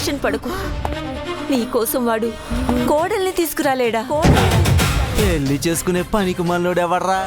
Tension పడకు. నీకోసం వాడు కోడల్ని తీసుకురాలేడా? పెళ్లి చేసుకునే పనికి మనలోడు ఎవర్రా?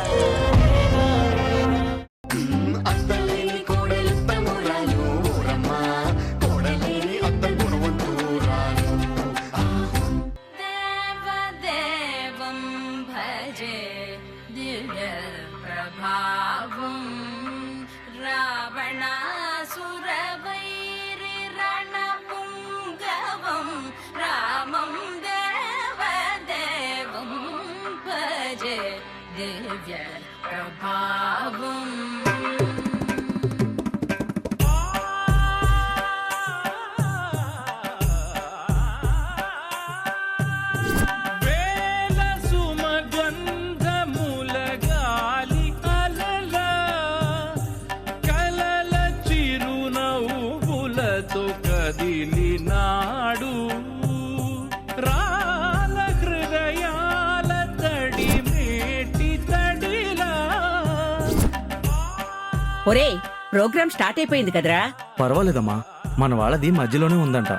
ఒరే, ప్రోగ్రామ్ స్టార్ట్ అయిపోయింది కదరా? పర్వాలేదమ్మా, మన వాళ్ళది మధ్యలోనే ఉందంట.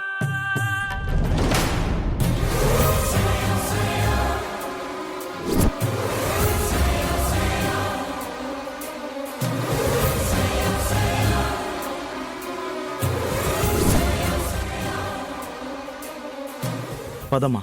పదమ్మా.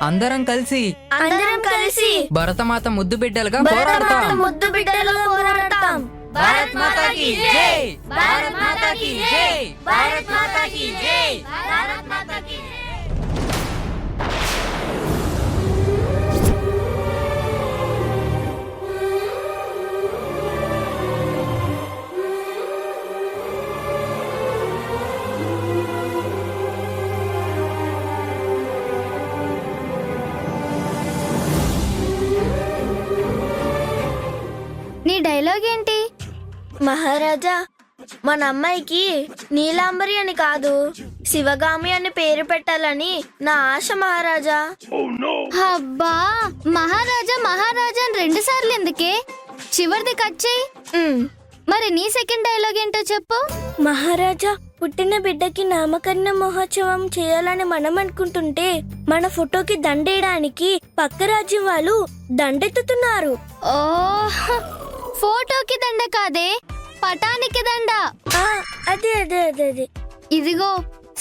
అందరం కలిసి భరతమాత ముద్దు బిడ్డలుగా పోరాడతాం. భారత్ మాతా కీ జై! భారత్ మాతా కీ జై! భారత్ మాతా కీ జై! భారత్ మాతా కీ జై! నీ డైలాగ్ ఏంటి? మహారాజా, మన అమ్మాయికి నీలాంబరి అని కాదు, శివగామి అని పేరు పెట్టాలని నా ఆశ మహారాజా. అబ్బా, మహారాజా మహారాజా అని 2 సార్లు ఎందుకే? చివరిది కట్ చేయి. మరి నీ సెకండ్ డైలాగ్ ఏంటో చెప్పు. మహారాజా, పుట్టిన బిడ్డకి నామకరణ మహోత్సవం చేయాలని మనం అనుకుంటుంటే మన ఫోటోకి దండేయడానికి పక్క రాజ్యం వాళ్ళు దండెత్తుతున్నారు. ఓ, ఫోటోకి దండ కాదే, పటానికి దండ. అదే అదే అదే అదే. ఇదిగో,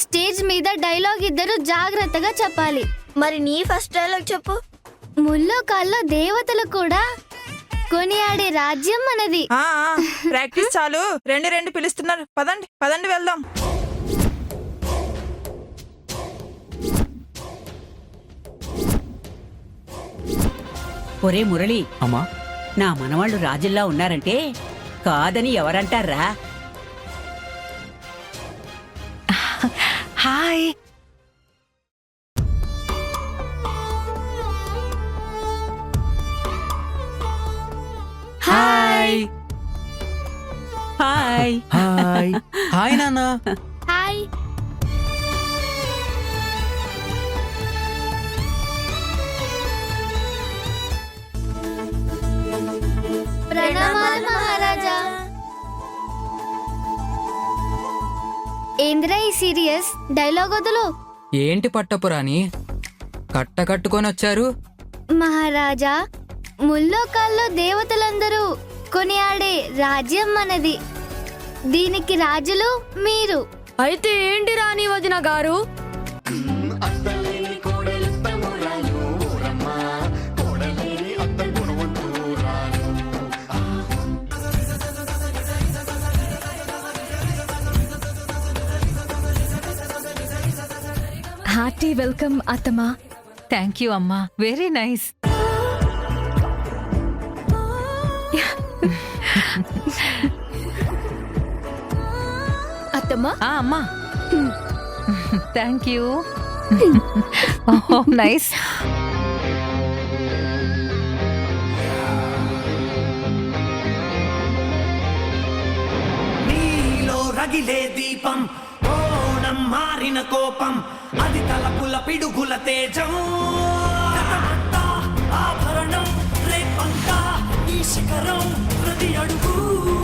స్టేజ్ మీద డైలాగ్ ఇద్దరు జాగ్రత్తగా చెప్పాలి. మరి నీ ఫస్ట్ డైలాగ్ చెప్పు. ముల్లో కాల్లో దేవతలు కూడా కొనియాడే రాజ్యం మనది. ప్రాక్టీస్ చాలు, రెండు పిలుస్తున్నారు. పదండి వెళ్దాం. ఒరే మురళి, అమ్మా, నా మనవాళ్ళు రాజుల్లా ఉన్నారంటే కాదని ఎవరంటారా? Hi. Hi hi hi. Hi నాన్న. హాయ్. ప్రణామాలు మహారాజా. ఏంద్రా ఈ సీరియస్ డైలాగ్ వదులు. ఏంటి పట్టపురాని కట్టుకొని వచ్చారు? మహారాజా, ముల్లోకాల్లో దేవతలందరూ కొనియాడే రాజ్యం మనది. దీనికి రాజులు మీరు. అయితే ఏంటి రాణి వదిన గారు? హార్టీ వెల్కమ్ అత్తమ్మా. థ్యాంక్ యూ అమ్మా, వెరీ నైస్. అత్తమ్మా. అమ్మా, థ్యాంక్ యూ. నైస్. నీలో రగిలే దీపం కోణం మారిన కోపం అది తలపుల పిడుగుల తేజం గతమంతా ఆభరణం రేపంతా ఈ శిఖరం ప్రతి అడుగు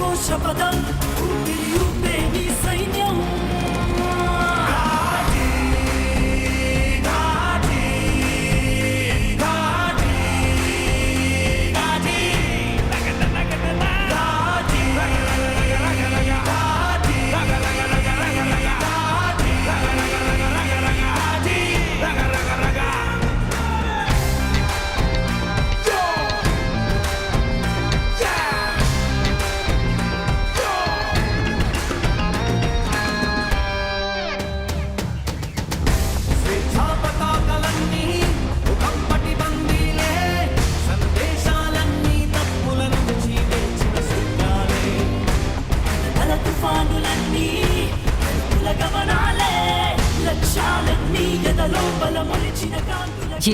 ఓ శపథం ఊపిరి ఊపే నీ సైన్యం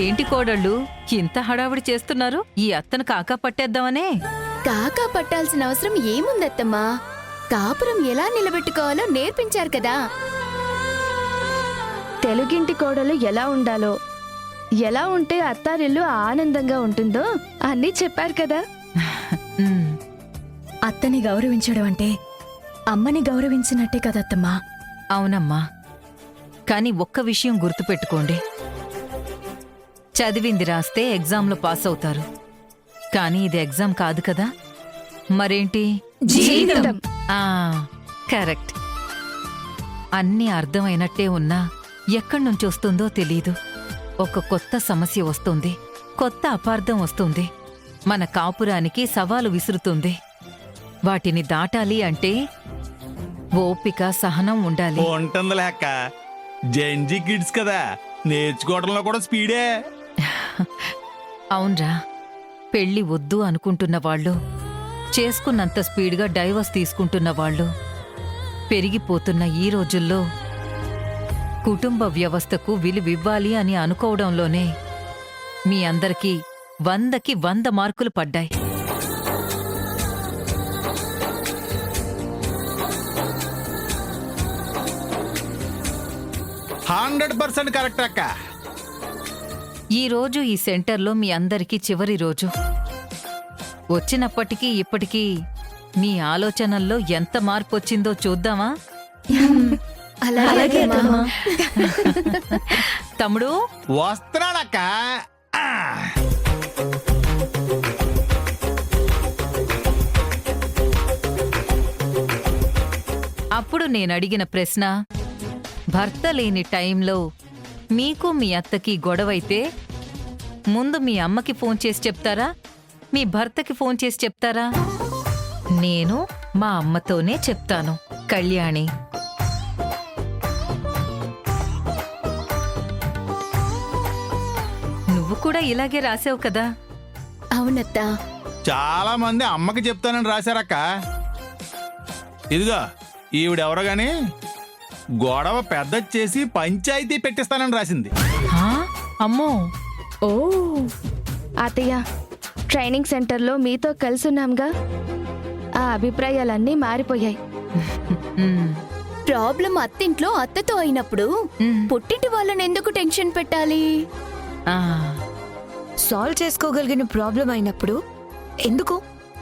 ఏంటి కోడళ్ళు ఇంత హడావుడి చేస్తున్నారు? ఈ అత్తను కాకా పట్టేద్దామనే. కాకా పట్టాల్సిన అవసరం ఏముందత్తమ్మా? కాపురం ఎలా నిలబెట్టుకోవాలో నేర్పించారు కదా. తెలుగింటి కోడలు ఎలా ఉండాలో, ఎలా ఉంటే అత్తారిల్లు ఆనందంగా ఉంటుందో అన్నీ చెప్పారు కదా. ఉమ్, అత్తని గౌరవించడం అంటే అమ్మని గౌరవించినట్టే కదత్తమ్మా. అవునమ్మా, కానీ ఒక్క విషయం గుర్తుపెట్టుకోండి. చదివింది రాస్తే ఎగ్జామ్లో పాస్ అవుతారు, కానీ ఇది ఎగ్జామ్ కాదు కదా. మరేంటి? జీవితం. ఆ, కరెక్ట్. అన్నీ అర్థమైనట్టే ఉన్నా ఎక్కడి నుంచి వస్తుందో తెలీదు. ఒక కొత్త సమస్య వస్తుంది, కొత్త అపార్థం వస్తుంది, మన కాపురానికి సవాలు విసురుతుంది. వాటిని దాటాలి అంటే ఓపిక, సహనం ఉండాలి. ఉంటుంది లేక జెన్జీ కిడ్స్ కదా, నేర్చుకోవడంలో కూడా స్పీడే. అవునరా, పెళ్లి వద్దు అనుకుంటున్న వాళ్ళు, చేసుకున్నంత స్పీడ్గా డైవర్స్ తీసుకుంటున్న వాళ్ళు పెరిగిపోతున్న ఈ రోజుల్లో కుటుంబ వ్యవస్థకు విలువివ్వాలి అని అనుకోవడంలోనే మీ అందరికీ 100కి 100 మార్కులు పడ్డాయి. %100 కరెక్ట్ అక్క. ఈ రోజు ఈ సెంటర్లో మీ అందరికీ చివరి రోజు. వచ్చినప్పటికీ ఇప్పటికీ మీ ఆలోచనల్లో ఎంత మార్పు వచ్చిందో చూద్దామా? అలాగే అత్తమ్మా. తమ్ముడు వస్తున్నాడక్క. అప్పుడు నేనడిగిన ప్రశ్న, భర్త లేని టైంలో మీకు మీ అత్తకి గొడవైతే ముందు మీ అమ్మకి ఫోన్ చేసి చెప్తారా, మీ భర్తకి ఫోన్ చేసి చెప్తారా? నేను మా అమ్మతోనే చెప్తాను. కళ్యాణి, నువ్వు కూడా ఇలాగే రాసావు కదా. అవునత్తా. చాలా మంది అమ్మకి చెప్తానని రాశారక్క. ఇదిగో ఈవిడెవరో గాని గొడవ పెద్ద చేసి పంచాయతీ పెట్టిస్తానని రాసింది. హా? అమ్మో. ఓ అత్తయ్య, ట్రైనింగ్ సెంటర్లో మీతో కలిసున్నాంగా, ఆ అభిప్రాయాలన్నీ మారిపోయాయి. ఉమ్, ప్రాబ్లం అత్తింట్లో అత్తతో అయినప్పుడు పుట్టింటి వాళ్ళని ఎందుకు టెన్షన్ పెట్టాలి? ఆ, సాల్వ్ చేసుకోగలిగిన ప్రాబ్లం అయినప్పుడు ఎందుకు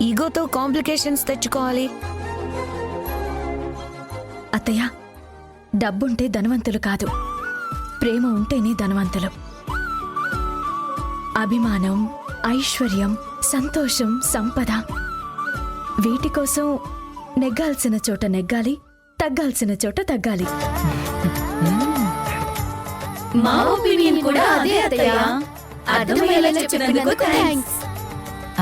ఈగోతో కాంప్లికేషన్స్ తెచ్చుకోవాలి? అత్తయ్య, డబ్బుంటే ధనవంతులు కాదు, ప్రేమ ఉంటేనే ధనవంతులు. అభిమానం, ఐశ్వర్యం, సంతోషం, సంపద, వీటి కోసం నెగ్గాల్సిన చోట నెగ్గాలి, తగ్గాల్సిన చోట తగ్గాలి. మా ఒపీనియన్ కూడా అదే అత్తయ్య. అర్థమయ్యేలా చెప్పినందుకు థాంక్స్.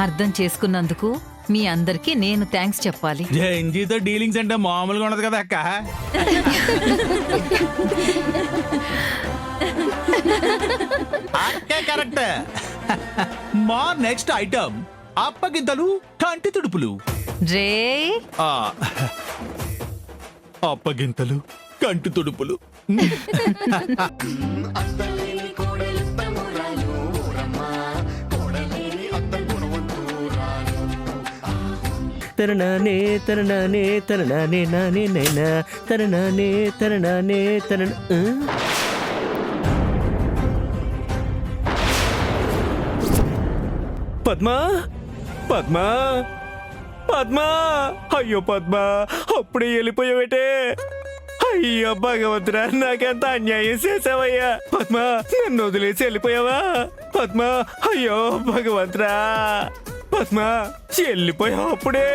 అర్థం చేసుకున్నందుకు మీ అందరికీ నేను థ్యాంక్స్ చెప్పాలి. జెన్జీతో డీలింగ్స్ అంటే మామూలుగా ఉండదు కదా అక్క. అక్కే కరెక్ట్. మా నెక్స్ట్ ఐటమ్ అప్పగింతలు, కంటి తుడుపులు. రే, అప్పగింతలు, కంటి తుడుపులు. తరణానే తరణానే తరణానే నానే నైనా తరణానే తరణానే తరణ పద్మా పద్మా పద్మా అయ్యో పద్మా అప్పుడే వెళ్ళిపోయావేటే అయ్యో భగవంతురా నాకెంత అన్యాయం చేసావయ్యా పద్మా నన్ను వదిలేసి వెళ్ళిపోయావా పద్మా అయ్యో భగవంతురా పద్మా వెళ్ళిపోయావు అప్పుడే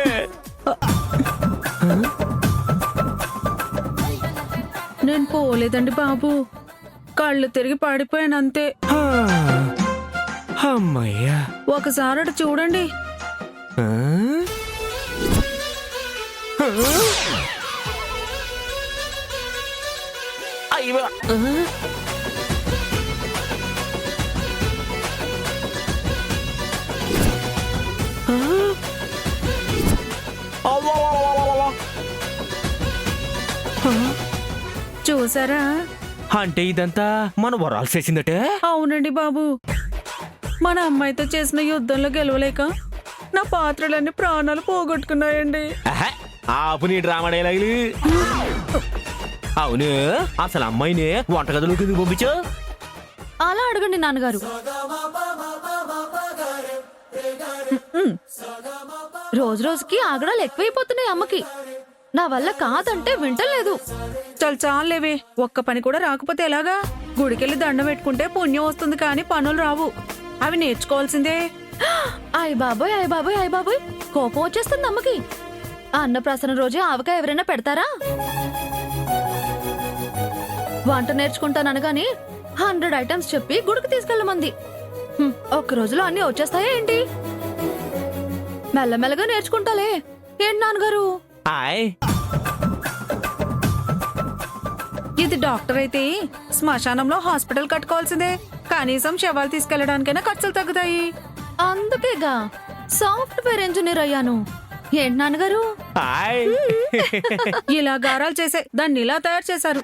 నేను పోలేదండి బాబు, కళ్ళు తిరిగి పడిపోయానంతే. అమ్మయ్యా ఒకసారి అటు చూడండి. అయ్యో చూసారా? అంటే ఇదంతా మన వరాలు చేసిందటే. అవునండి బాబు, మన అమ్మాయితో చేసిన యుద్ధంలో గెలవలేక నా పాత్రలన్నీ ప్రాణాలు పోగొట్టుకున్నాయండి. ఆపు నీ డ్రామా డైలాగులు. అవును, అసలు అమ్మాయిని వంటగదిలోకి ఎందుకు పంపించావు? అలా అడగండి నాన్నగారు. రోజు రోజుకి ఆగడాలు ఎక్కువైపోతున్నాయి అమ్మకి. నా వల్ల కాదంటే వింటలేదు. చాలేవే, ఒక్క పని కూడా రాకపోతే ఎలాగా? గుడికెళ్ళి దండం పెట్టుకుంటే పుణ్యం వస్తుంది కానీ పనులు రావు. అవి నేర్చుకోవాల్సిందే. అయ్య బాబోయ్ అయ్య బాబోయ్ అయ్య బాబోయ్, కోపం వచ్చేస్తుంది అమ్మకి. అన్నప్రాసన రోజే ఆవకాయ ఎవరైనా పెడతారా? వంట నేర్చుకుంటాననగాని 100 ఐటమ్స్ చెప్పి గుడికి తీసుకెళ్ళమంది. ఒక్క రోజులో అన్ని వచ్చేస్తాయా ఏంటి? మెల్లమెల్లగా నేర్చుకుంటాలే. ఏంటి నాన్నగారు? ఇది డాక్టర్ అయితే శ్మశానంలో హాస్పిటల్ కట్టుకోవాల్సిందే. కనీసం శవాలు తీసుకెళ్లడానికైనా ఖర్చులు తగ్గుతాయి. అందుకేగా సాఫ్ట్వేర్ ఇంజనీర్ అయ్యాను. ఏంటి నాన్నగారు? ఇలా గారాలు చేసే దాన్ని ఇలా తయారు చేశారు.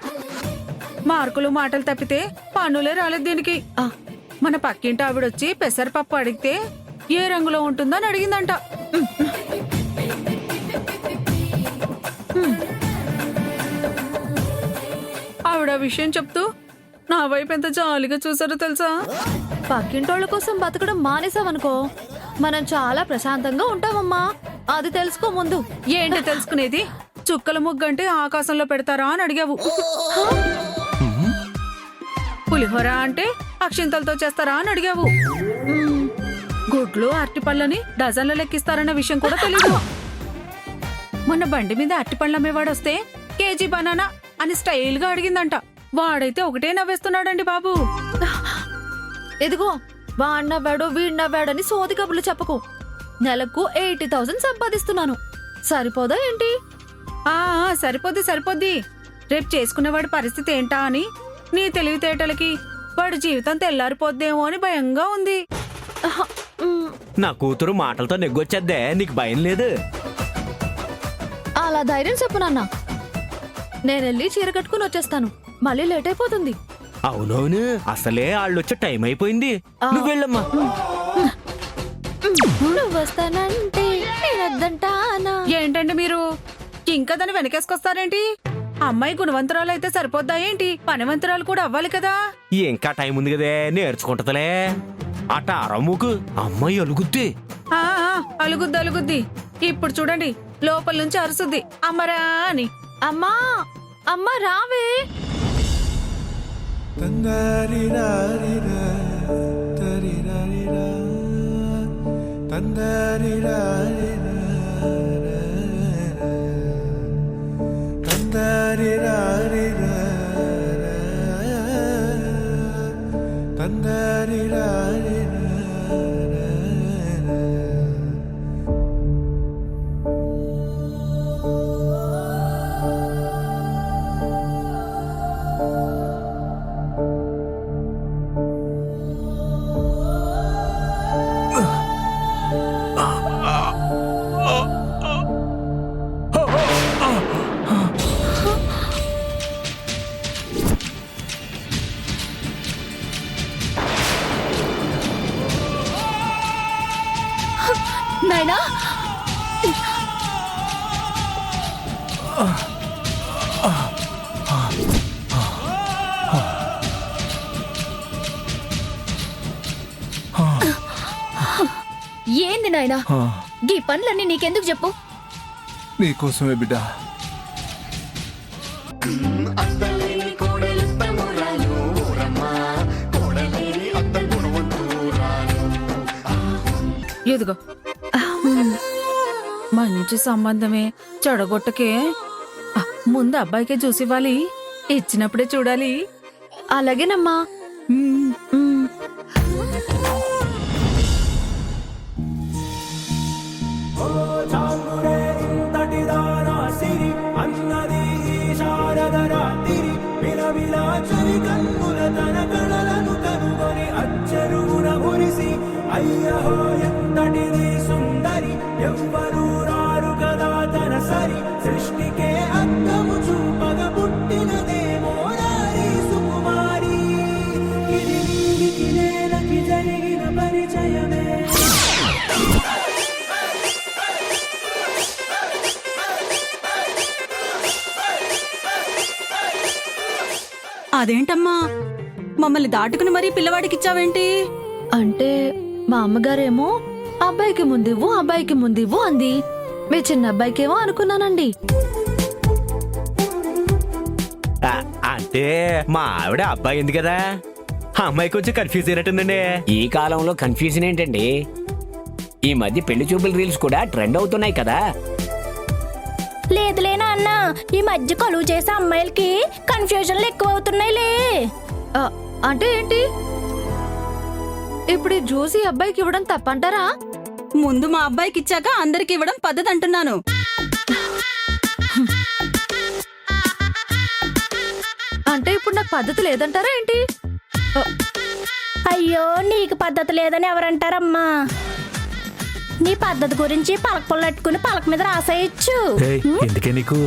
మార్కులు మాటలు తప్పితే పన్నులే రాలేదు దీనికి. మన పక్కింటి ఆవిడొచ్చి పెసరపప్పు అడిగితే ఏ రంగులో ఉంటుందో అని అడిగిందంట. ఆవిడ విషయం చెప్తూ నా వైపు ఎంత జాలిగా చూసారో తెలుసా? పక్కింటోళ్ళ కోసం బతకడం మానేసామనుకో మనం చాలా ప్రశాంతంగా ఉంటామమ్మా. అది తెలుసుకో ముందు. ఏంటి తెలుసుకునేది? చుక్కల ముగ్గంటే ఆకాశంలో పెడతారా అని అడిగావు. పులిహోర అంటే అక్షింతలతో చేస్తారా అని అడిగావు. గుడ్లు అరటిపళ్ళని డజన్లు లెక్కిస్తారన్న విషయం కూడా తెలీదు. మొన్న బండి మీద అరటిపళ్ళు అమ్మేవాడు వస్తే కేజీ బనానా అని స్టైల్ గా అడిగిందంట. వాడైతే ఒకటే నవ్వేస్తున్నాడండి బాబు. ఎదిగో వాడు నవ్వాడు వీడు నవ్వాడని సోది కబుర్లు చెప్పకు. నెలకు 80,000 సంపాదిస్తున్నాను. సరిపోదా ఏంటి? సరిపోద్ది సరిపోద్ది. రేపు చేసుకునేవాడి పరిస్థితి ఏంటా అని నీ తెలివితేటలకి వాడి జీవితం తెల్లారిపోద్దేమో అని భయంగా ఉంది. నా కూతురు మాటలతో నెగ్గొచ్చేద్దే, నీకు భయం లేదు? అలా ధైర్యం చెప్పు నాన్న. నేనెళ్ళి చీర కట్టుకుని వచ్చేస్తాను, మళ్ళీ లేట్ అయిపోతుంది. అవునవును, అసలే వాళ్ళొచ్చే టైం అయిపోయింది. నువ్వు వెళ్ళమ్మా. నువ్వు వస్తానంటే నేనొద్దంటానా? ఏంటండి మీరు ఇంకా దాన్ని వెనకేసుకొస్తారేంటి? అమ్మాయి గుణవంతరాలు అయితే సరిపోద్దా ఏంటి? పనివంతరాలు కూడా అవ్వాలి కదా. ఇంకా టైం ఉంది కదే, నేర్చుకుంటలే. అట అరముకు అమ్మాయి అలుగుద్ది. అలుగుద్ది అలుగుద్ది. ఇప్పుడు చూడండి, లోపల నుంచి అరుసుద్ది అమ్మరా అని. అమ్మా అమ్మా రావే. ఏమైంది నాయనా? ఈ పనులన్నీ నీకెందుకు చెప్పు? నీకోసమే బిడ్డ. ఎదుగో మంచి సంబంధమే, చెడగొట్టకే. ముందు అబ్బాయికే చూసివ్వాలి, ఇచ్చినప్పుడే చూడాలి. అలాగేనమ్మా. అన్నది శారద రాత్రి విలవిలా చలి కన్నుల తన కళలను కనుగొని అచ్చరువున మురిసి అయ్యహో ఎంతటిది సుందరి ఎవ్వరూ రారు కదా తన సరి సృష్టికే అద్దము చూపగ పుట్టినదేమో నారీ సుకుమారి ఇది నీకి నేలకి జరిగిన పరిచయమే. అదేంటమ్మా మమ్మల్ని దాటుకుని మరీ పిల్లవాడికిచ్చావేంటి? అంటే మా అమ్మగారేమో అబ్బాయికి ముందివ్వు, అబ్బాయికి ముందివ్వు అంది. మీ చిన్న అబ్బాయికేమో అనుకున్నానండి. అంటే మా ఆవిడ అబ్బాయి ఉంది కదా, అమ్మాయి కొంచెం కన్ఫ్యూజ్ అయినట్టుందండి. ఈ కాలంలో కన్ఫ్యూజన్ ఏంటండి? ఈ మధ్య పెళ్లి చూపుల రీల్స్ కూడా ట్రెండ్ అవుతున్నాయి కదా. లేదులేనా అన్న, ఈ మధ్య కలువు చేసే అమ్మాయిలకి కన్ఫ్యూజన్లు ఎక్కువ అవుతున్నాయిలే. అంటే ఏంటి? ఇప్పుడు ఈ జ్యూస్ ఈ అబ్బాయికి ఇవ్వడం తప్పంటారా? ముందు మా అబ్బాయికి ఇచ్చాక అందరికి ఇవ్వడం పద్ధతి అంటున్నాను. అంటే ఇప్పుడు నాకు పద్ధతి లేదంటారా ఏంటి? అయ్యో, నీకు పద్ధతి లేదని ఎవరంటారమ్మా? నీ పద్ధతి గురించి పలక పొల్లట్టుకుని పలక మీద రాసేయచ్చు. ఎందుకే నీకు?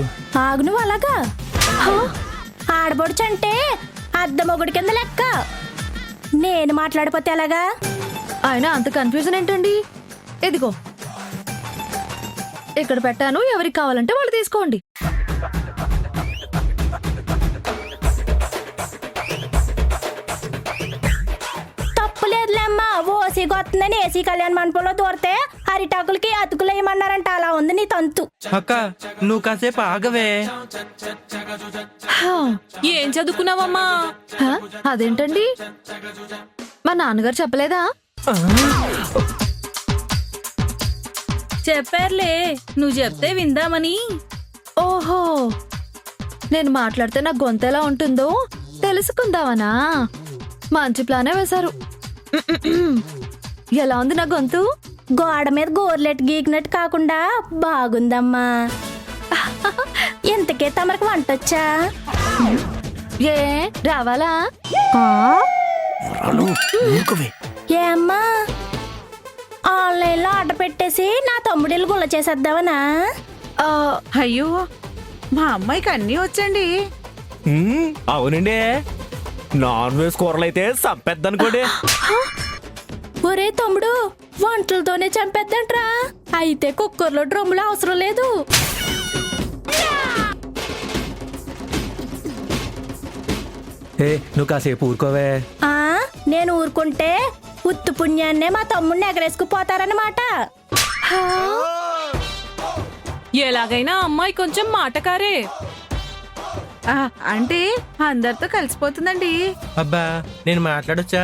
ఆగు నువ్వు అలాగా. ఆడబొడుచంటే అద్ద మొగుడి కింద లెక్క. నేను మాట్లాడిపోతే ఎలాగా? ఆయన అంత కన్ఫ్యూజన్ ఏంటండి? ఇదిగో ఇక్కడ పెట్టాను, ఎవరికి కావాలంటే వాళ్ళు తీసుకోండి. తప్పులేదులేమ్మా, ఓసీ గొత్తుందని ఏసీ కళ్యాణ మండపంలో దూరితే అరిటాకులకి అతుకులు వేయమన్నారంట. అలా ఉంది నీ తంతు. అక్క నువ్వు కాసేపు ఆగవే. ఏం చదువుకున్నావమ్మా? అదేంటండి, మా నాన్నగారు చెప్పలేదా? చెప్పారులే, నువ్వు చెప్తే విందామని. ఓహో, నేను మాట్లాడితే నా గొంతు ఎలా ఉంటుందో తెలుసుకుందామనా? మంచి ప్లానే వేశారు. ఎలా ఉంది నా గొంతు? గోడ మీద గోర్లెట్ గీకినట్టు కాకుండా బాగుందమ్మా. ఇంతకే తమరికి వంటొచ్చా? ఏ రావాలా? ఏ అమ్మా, ఆన్లైన్ లో ఆర్డర్ పెట్టేసి నా తమ్ముడిలు గుల్ల చేసేద్దామనా? అయ్యో, మా అమ్మాయికి అన్నీ వచ్చండి. అవునండి, నాన్ వెజ్ కూరలు అయితే సంపెద్దనుకోండి. ఒరే తమ్ముడు, వంటలతోనే చంపేద్దంట్రా. అయితే కుక్కర్లో డ్రమ్ములు అవసరం లేదు. నువ్వు కాసేపు ఊరుకోవే. నేను ఊరుకుంటే ఉత్తు పుణ్యాన్నే మా తమ్ముడిని ఎగరేసుకుపోతారన్నమాట. ఎలాగైనా అమ్మాయి కొంచెం మాటకారే. అంటే అందరితో కలిసిపోతుందండి. అబ్బా నేను మాట్లాడొచ్చా?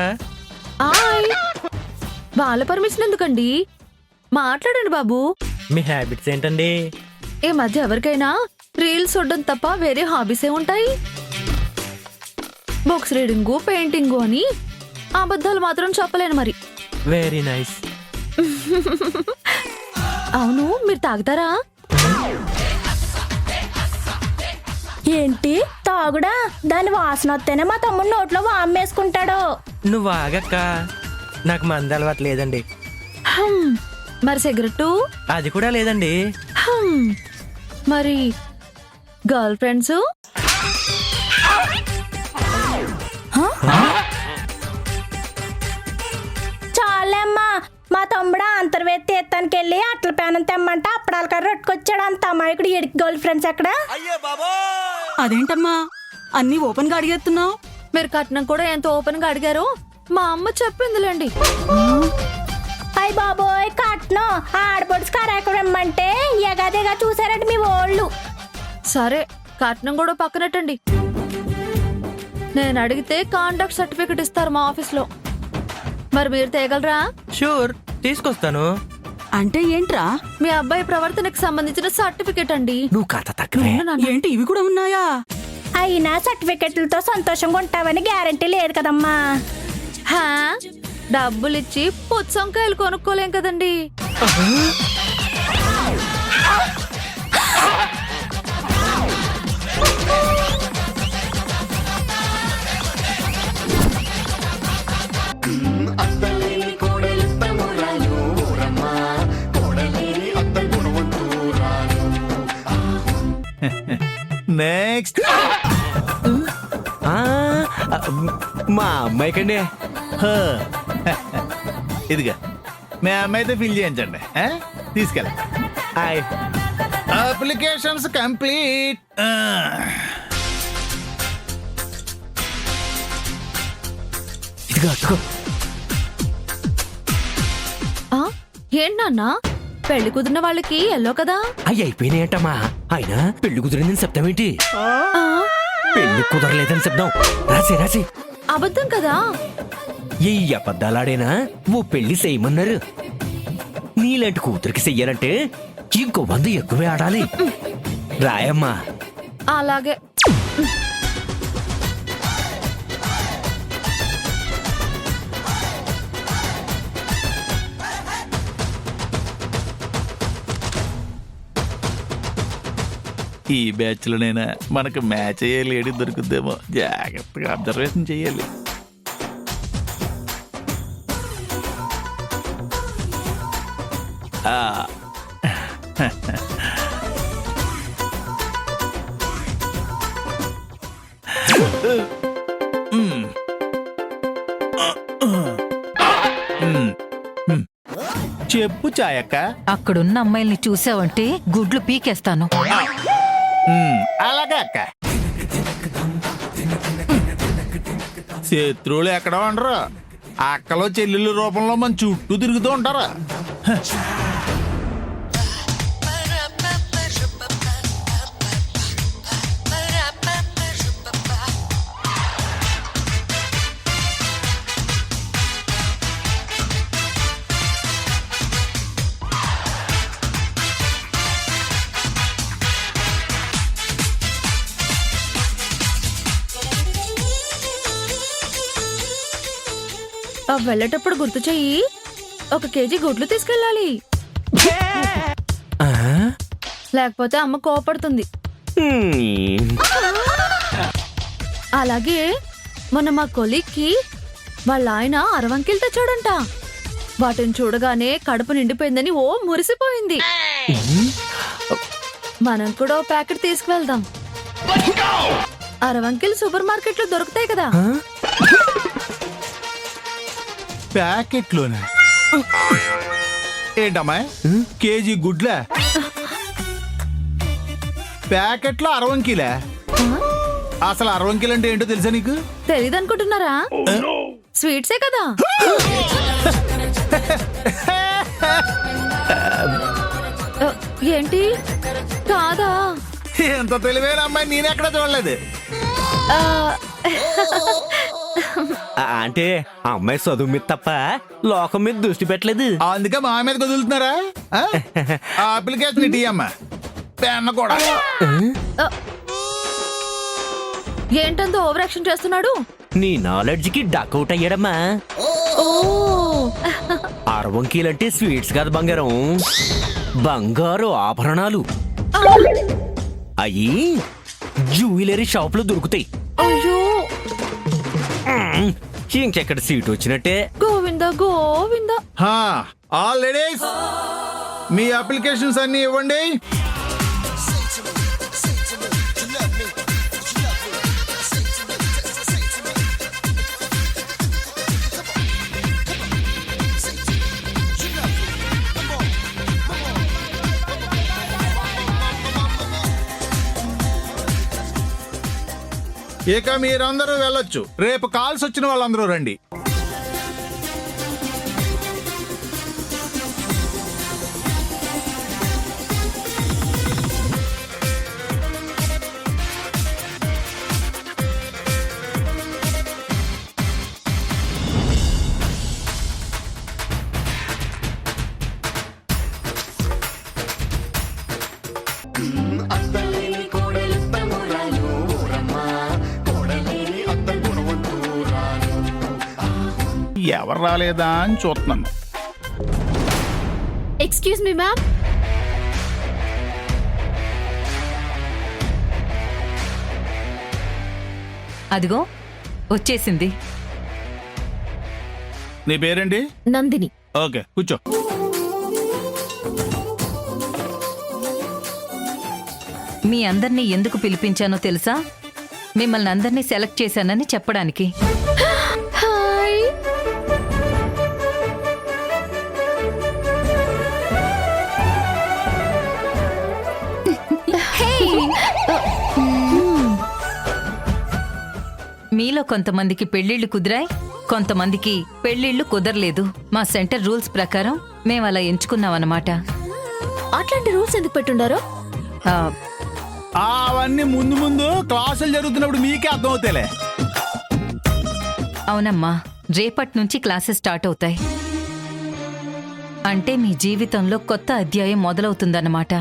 వాళ్ళ పర్మిషన్ ఎందుకండి? మాట్లాడండి బాబు. మీ హ్యాబిట్స్ ఏంటండి? ఈ మధ్య ఎవరికైనా రీల్స్ చూడడం తప్ప వేరే హాబీసే ఉంటాయి. బుక్స్ రీడింగు, పెయింటింగు అని అబద్ధాలు మాత్రం చెప్పలేను మరి. Very nice. అవును, మీరు తాగుతారా? ఏంటి తాగుడా? దాని వాసన వస్తేనే మా తమ్ముడు నోట్లో వామ్మేసుకుంటాడు. నువ్వు ఆగక్క, నాకు మంది అలవాటు లేదండి. మరి సిగరెట్టు? అది కూడా లేదండి. మరి గర్ల్ ఫ్రెండ్స్? చాలేమ్మా, మా తమ్ముడు అంతర్వేత్తి ఎత్తానికి వెళ్ళి అట్ల పేనం తెమ్మంటే అప్పడాల కర్ర రొట్టుకొచ్చాడు. అంత అమాయకుడు ఎడికి గర్ల్ ఫ్రెండ్స్ ఎక్కడ? అదేంటమ్మా అన్ని ఓపెన్ గా అడిగేస్తున్నావు? మీరు కట్నం కూడా ఎంత ఓపెన్ గా అడిగారు. మా అమ్మ చెప్పిందిలేండి. అయ్ బాబోయ్ కట్నం ఆడపడుచు కరాకం ఇమ్మంటే ఎగాదిగా చూసారంటే మీ ఓళ్ళు. సరే కట్నం కూడా పక్కనట్టండి. నేను అడిగితే కాంటాక్ట్ సర్టిఫికెట్ ఇస్తారు మా ఆఫీస్లో. మరి మీరు తేగలరా? షూర్, తీసుకొస్తాను. అంటే ఏంట్రా? మీ అబ్బాయి ప్రవర్తనకు సంబంధించిన సర్టిఫికెట్ అండి. నువ్వు కథ తక్కువే. ఏంటి ఇవి కూడా ఉన్నాయా? అయినా సర్టిఫికెట్లతో సంతోషంగా ఉంటావని గ్యారంటీ లేదు కదమ్మా. హా, డబ్బులిచ్చి పుచ్చంకాయలు కొనుక్కోలేం కదండి. నెక్స్ట్ మా అమ్మాయి కండి. ఇదిగా మీ అమ్మాయితో ఫిల్ చేయించండి. తీసుకెళ్ళ. Applications complete. ఇదిగా అట్టుకో. ఏంటి నాన్న, పెళ్లి కుదిరిన వాళ్ళకి ఎల్లో కదా? అయ్యి అయిపోయినాయంటమ్మా. అయినా పెళ్లి కుదిరిందని చెప్తాం ఏంటి? పెళ్లి కుదరలేదని చెప్దాం. రాసి రాసి. అబద్ధం కదా? ఏ అబద్ధాలాడేనా ఓ పెళ్లి చేయమన్నారు. నీలాంటి కూతురికి చెయ్యాలంటే ఇంకో 100 ఎక్కువే ఆడాలి. రాయమ్మా. అలాగే. ఈ బ్యాచ్ లోనైనా మనకు మ్యాచ్ అయ్యే లేడీ దొరుకుద్దేమో. జాగ్రత్తగా అబ్జర్వేషన్ చెయ్యాలి. చెప్పు చాయక్క. అక్కడున్న అమ్మాయిల్ని చూసావంటే గుడ్లు పీకేస్తాను. అలాగే అక్క. శత్రువులు ఎక్కడ ఉండరు, అక్కలో చెల్లెళ్ళ రూపంలో మన చుట్టూ తిరుగుతూ ఉంటారా. వెళ్ళేటప్పుడు గుర్తు చెయ్యి, 1 కేజీ గుడ్లు తీసుకెళ్ళాలి. లేకపోతే అమ్మ కోపడుతుంది. అలాగే మొన్న మా కొలీగ్కి వాళ్ళ ఆయన అరవంకిలు తెచ్చాడంట. వాటిని చూడగానే కడుపు నిండిపోయిందని ఓ మురిసిపోయింది. మనం కూడా ఓ ప్యాకెట్ తీసుకువెళ్దాం. అరవంకిలు సూపర్ మార్కెట్ లో దొరుకుతాయి కదా. ప్యాకెట్లోనే ఏంటమ్మా? కేజీ గుడ్ల ప్యాకెట్లో 60 కిలో. అసలు 60 కిలో అంటే ఏంటో తెలుసా నీకు? తెలీదు అనుకుంటున్నారా? స్వీట్సే కదా. ఏంటి కాదా? ఎంత తెలివైన అమ్మాయి నేనెక్కడ చూడలేదు. అంటే ఆ అమ్మాయి చదువు మీద తప్ప లోకం మీద దృష్టి పెట్టలేదు. అందుకే మా మీద వదులుతున్నారా? అప్లికేషన్ ఇటీ అమ్మా, పెన్న కూడా. ఏంటంత ఓవర్ యాక్షన్ చేస్తున్నాడు? నీ నాలెడ్జ్ కి డక్అవుట్ అయ్యాడమ్మా. 60 కిలంటే స్వీట్స్ కాదు బంగారం, బంగారు ఆభరణాలు. అయ్యి జ్యువెలరీ షాప్ లో దొరుకుతాయి. అయ్యో, ఇంకెక్కడ సీట్ వచ్చినట్టే. గోవింద గోవింద. ఆల్ లేడీస్, మీ అప్లికేషన్స్ అన్ని ఇవ్వండి. ఇక మీరందరూ వెళ్ళొచ్చు. రేపు కాల్స్ వచ్చిన వాళ్ళందరూ రండి. ఎవరు రాలేదా అని చూస్తున్నాను. Excuse me ma'am. అదిగో వచ్చేసింది. నీ పేరేంటి? నందిని. ఓకే, కూర్చో. మీ అందరినీ ఎందుకు పిలిపించానో తెలుసా? మిమ్మల్ని అందరినీ సెలెక్ట్ చేశానని చెప్పడానికి. హాయ్. మీలో కొంతమందికి పెళ్లిళ్లు కుదిరాయి, కొంతమందికి పెళ్లిళ్లు కుదరలేదు. మా సెంటర్ రూల్స్ ప్రకారం మేము అలా ఎంచుకున్నామన్నమాట. అట్లాంటి రూల్స్ ఎందుకు పెట్టుండారో? ఆ, అవన్నీ ముందు ముందు క్లాసులు జరుగుతున్నప్పుడు మీకే అర్థమవుతాయిలే. అవునమ్మా, రేపటి నుంచి క్లాసెస్ స్టార్ట్ అవుతాయి. అంటే మీ జీవితంలో కొత్త అధ్యాయం మొదలవుతుందన్నమాట.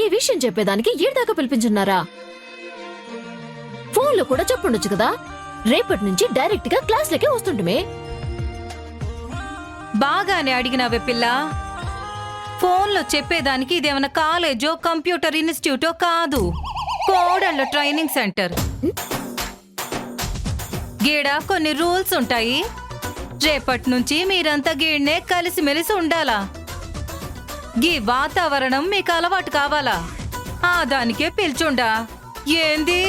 ఈ విషయం చెప్పేదానికి ఈడదాకా పిలిపించున్నారా? ఫోన్లో కూడా చెప్పుండొచ్చు కదా. రేపటి నుంచి డైరెక్ట్ గా క్లాస్లకే వస్తుంటమే. బాగానే అడిగినావే పిల్ల. ఫోన్లో చెప్పేదానికి ఇదేమన్నా కాలేజో కంప్యూటర్ ఇన్స్టిట్యూటో కాదు, కోడళ్ళ ట్రైనింగ్ సెంటర్. గీడ కొన్ని రూల్స్ ఉంటాయి. రేపటి నుంచి మీరంతా గీడ్నే కలిసిమెలిసి ఉండాలా. గీ వాతావరణం మీకు అలవాటు కావాలా, ఆ దానికే పిలిచుండా. ఏంది?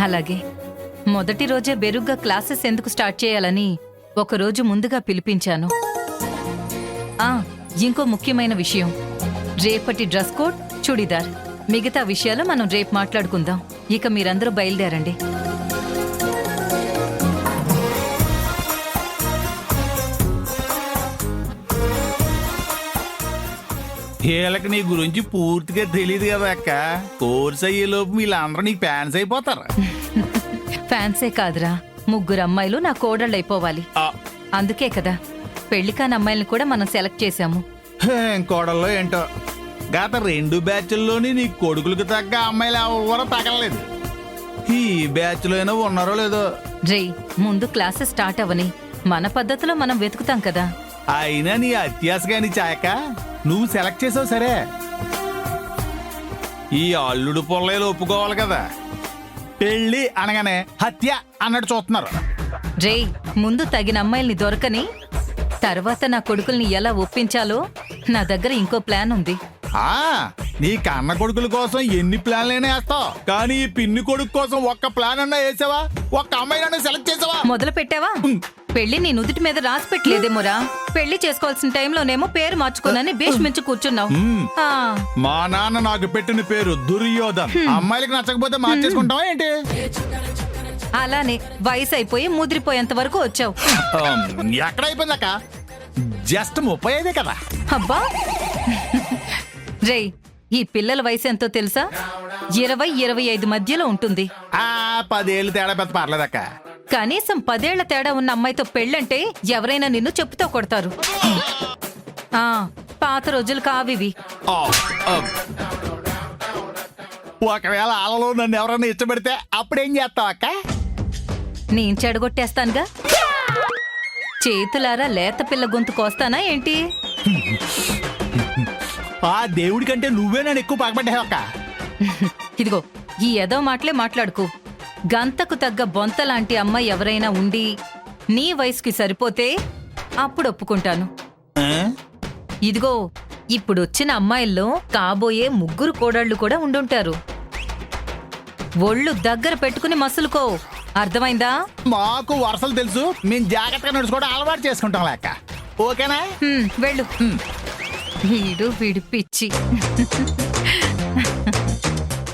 అలాగే మొదటి రోజే బెరుగ్గా క్లాసెస్ ఎందుకు స్టార్ట్ చేయాలని ఒకరోజు ముందుగా పిలిపించాను. ఇంకో ముఖ్యమైన విషయం, రేపటి డ్రెస్ కోడ్ చుడిదార్. మిగతా విషయాలు మనం రేపు మాట్లాడుకుందాం. ఇక మీరందరూ బయలుదేరండి. వీళ్ళకి నీ గురించి పూర్తిగా తెలియదు కదా అక్క. కోర్స్ అయ్యేలోపు వీళ్ళందరూ నీకు ఫ్యాన్స్ అయిపోతారు. ఫ్యాన్సే కాదురా, ముగ్గురు అమ్మాయిలు నా కోడళ్ళు అయిపోవాలి. అందుకే కదా పెళ్లి కాని అమ్మాయిల్ని కూడా మనం సెలెక్ట్ చేశాము. కోడల్లో ఏంటో గత 2 బ్యాచ్ల్లోని నీ కొడుకులకు తగ్గ అమ్మాయిలు ఎవరో తగలలేదు. ఈ బ్యాచ్ లో అయినా ఉన్నారో లేదో. రే, ముందు క్లాసెస్ స్టార్ట్ అవని మన పద్ధతిలో మనం వెతుకుతాం కదా. అయినా నీ అత్యాసగాని చాయక నువ్వు సెలెక్ట్ చేసావు సరే, ఈ అల్లుడు పొల్లేలు ఒప్పుకోవాలి కదా. పెళ్ళి అనగానే హత్య అన్నట్టు చూస్తున్నారు. రే, ముందు తగిన అమ్మాయిల్ని దొరకని తర్వాత నా కొడుకుల్ని ఎలా ఒప్పించాలో నా దగ్గర ఇంకో ప్లాన్ ఉంది. నీ కన్న కొడుకుల కోసం ఎన్ని ప్లాన్లైనా వేస్తావు, కానీ ఈ పిన్ని కొడుకు కోసం ఒక్క ప్లాన్ అన్నా వేసావా? ఒక్క అమ్మాయినన్నా సెలెక్ట్ చేసావా? మొదలు పెట్టావా? పెళ్లి నీ నుదుటి మీద రాసి పెట్టలేదేమోరా. పెళ్లి చేసుకోవాల్సిన టైంలోనేమో పేరు మార్చుకోనని భీష్మించి కూర్చున్నావు. మా నాన్న నాకు పెట్టిన పేరు దుర్యోధన్. అమ్మాయిలకు నచ్చకపోతే మార్చేసుకుంటావా ఏంటి? అలానే వయసు అయిపోయి ముదిరిపోయేంత వరకు వచ్చావు. ఎక్కడైపోయిందక్క? జస్ట్ 35 కదా. అబ్బా రే, ఈ పిల్లల వయసు ఎంతో తెలుసా? 20-25 మధ్యలో ఉంటుంది. 10 ఏళ్ళు తేడా పెద్ద పర్లేదక్క. కనీసం 10 ఏళ్ల తేడా ఉన్న అమ్మాయితో పెళ్ళంటే ఎవరైనా నిన్ను చెప్పుతో కొడతారు. పాత రోజులు కావివి. ఒకవేళ ఆలలో నన్ను ఎవరైనా ఇష్టపడితే అప్పుడేం చేస్తావు అక్క? నేను చెడగొట్టేస్తానుగా. చేతులారా లేత పిల్ల గొంతు కోస్తానా ఏంటి? ఆ దేవుడి కంటే నువ్వే నన్ను ఎక్కువ పగబడ్డావు అక్క. ఇదిగో, ఈ ఏదో మాటలే మాట్లాడుకో. గంతకు తగ్గ బొంత లాంటి అమ్మాయి ఎవరైనా ఉండి నీ వయసుకి సరిపోతే అప్పుడు ఒప్పుకుంటాను. ఇదిగో, ఇప్పుడొచ్చిన అమ్మాయిల్లో కాబోయే 3 కోడళ్ళు కూడా ఉండుంటారు. ఒళ్ళు దగ్గర పెట్టుకుని మసులుకో, అర్థమైందా? మాకు వరుసలు తెలుసు, మేము జాగ్రత్తగా నడుచుకోవడం అలవాటు చేసుకుంటాం లేక. ఓకేనా? వెళ్ళు. వీడు పిచ్చి.